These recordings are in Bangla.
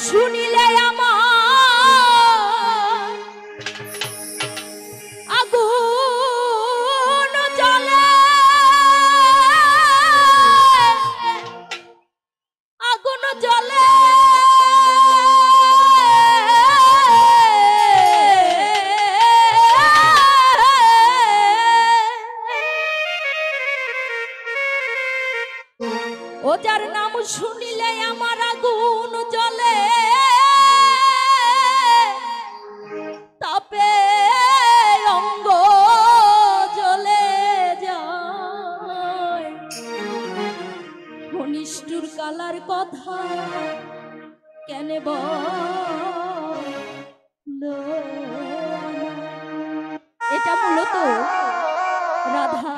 শুনিলে আমার আগুন জ্বলে, আগুন জ্বলে। ও যার নাম শুনিলে আমার আগুন জ্বলে, তাপে অঙ্গ জ্বলে যায়। নিষ্ঠুর কালার কথা কেন বলো? এটা মূলত রাধা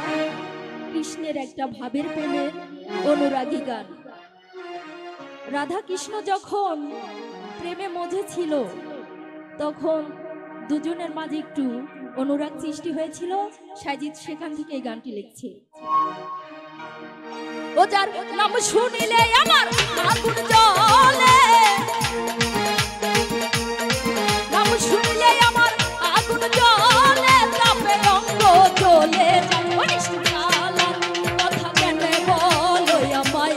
কৃষ্ণের একটা ভাবের প্রেমের অনুরাগী গান। রাধা কৃষ্ণ যখন প্রেমে মজে ছিল তখন দুজনের মাঝে একটু অনুরাগ সৃষ্টি হয়েছিল। সাজিদ সেখান থেকে এই গানটি লিখছে। ও যার নাম শুনিলে আমার আগুন জ্বলে, নাম শুনিলে আমার আগুন জ্বলে, তাপে অঙ্গ জ্বলে যায়। কথা কেন বলো আমায়?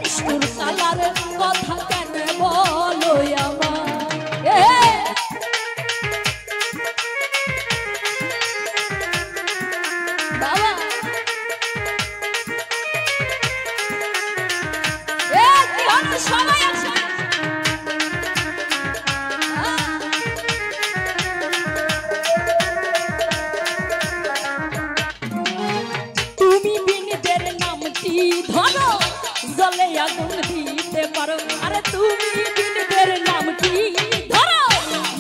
নিষ্ঠুর কালার কথা কেন বলো আমায়? বাবা সবাই আছে। তুমি বিনদের নামটি ধরো, জলে আগুন দিতে পারো। আরে তুমি বিনদের নামটি ধরো,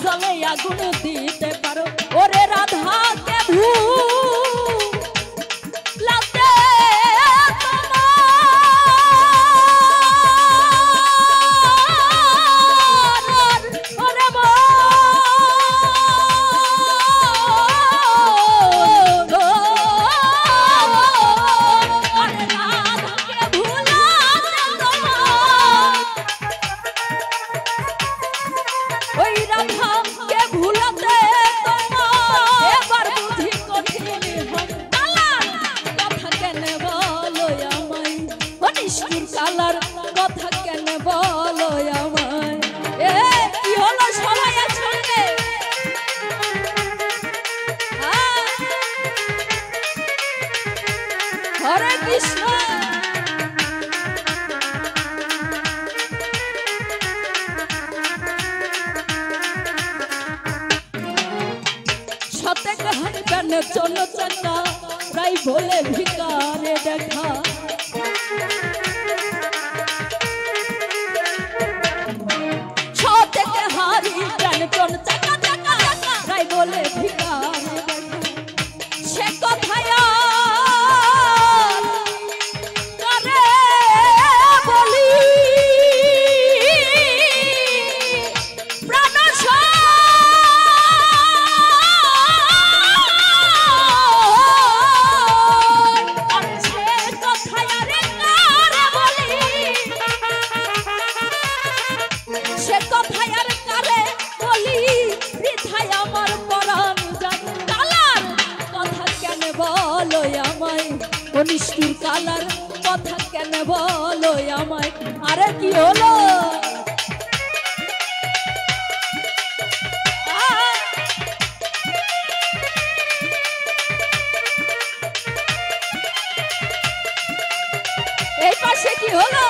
জলে আগুন দিতে পারো। ওরে রাধাকে ভুলাতে কালার কথা কেন বলো আমায়? কি হলো সবাই একসঙ্গে? হরে কৃষ্ণ। সতে হারবেন চন্ন চাকা রাই বলে ভিকারে দেখা। বলে ভিকারে সে কথায় করে বলি প্রাণ সে কথায় রে কারে বলি, সে কথায় আর কারে বলি। বৃথায় আমার পরাণ যায়। কালার কথা কেন বলো আমায়? নিষ্ঠুর কালার কথা কেন বলো আমায়? আরে কি হলো? এই পাশে কি হলো?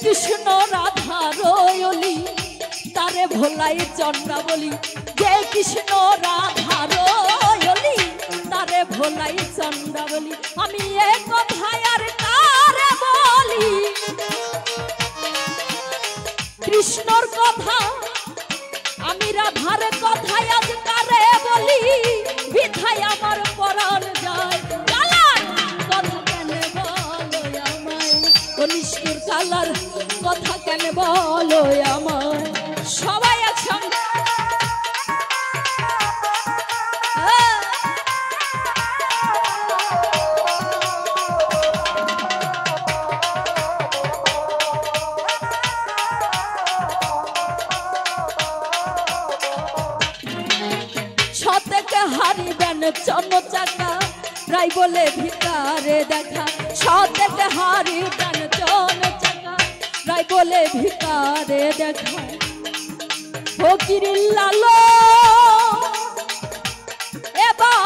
কৃষ্ণ রাধা রয়লি তারে ভোলাই চন্দ্রা বলি। যে কৃষ্ণ রাধা রয়লি তারে ভোলাই চন্দ্রা বলি। আমি এ কথায় আর কারে বলি? কৃষ্ণর কথা আমি রাধার কথায় আজ কারে বলি? বিধায় আমার পরাণ যায়। কালার কথা কেন বলো আমায়? নিষ্ঠুর কালার কথা কেন বলো আমায়? সবাই চন্ন চাকা প্রায় বলে ভিকারে দেখা সতেতে হারি প্রাণ চন্ন চাকা প্রায় বলে ভিকারে দেখা ফকির লালো এবার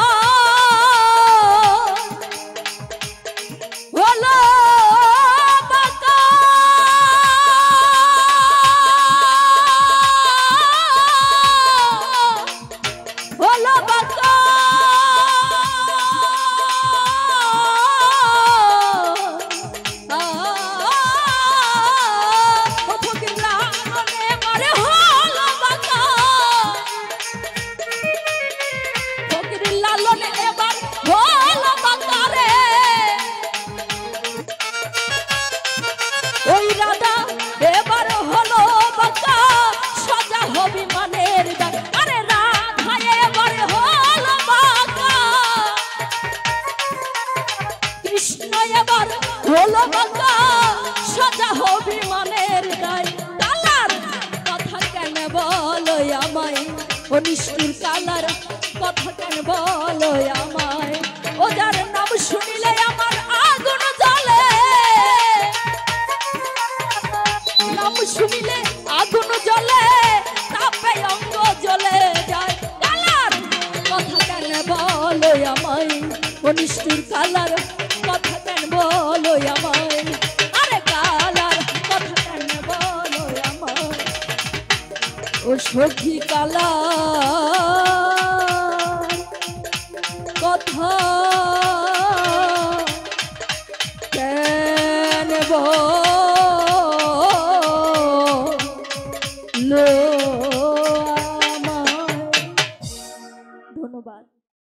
হলো বাঁকা হলো বাঁকা ফকির লালনে মারে হলো বাঁকা ফকির লালনে এবার হলো বাঁকা রে ওই রাধা এবার হলো বাঁকা সজা হবি মানের দাগ আরে রাধা এবার হলো বাঁকা কৃষ্ণ এবার হলো বাঁকা সজা হবি মানের দায় কালার কথা কেন বলো আমায় ও নিষ্ঠুর কালার কথা কেন বলো আমায় ও যার নাম শুনিলে আমার আগুন জ্বলে নাম শুনিলে আগুন জ্বলে তাপে অঙ্গ জ্বলে যায় কালার কথা কেন বলো আমায় ও নিষ্ঠুর কালার কথা কেন বলো আমায় আরে কালার কথা কেন বলো আমায় ও সখী কালার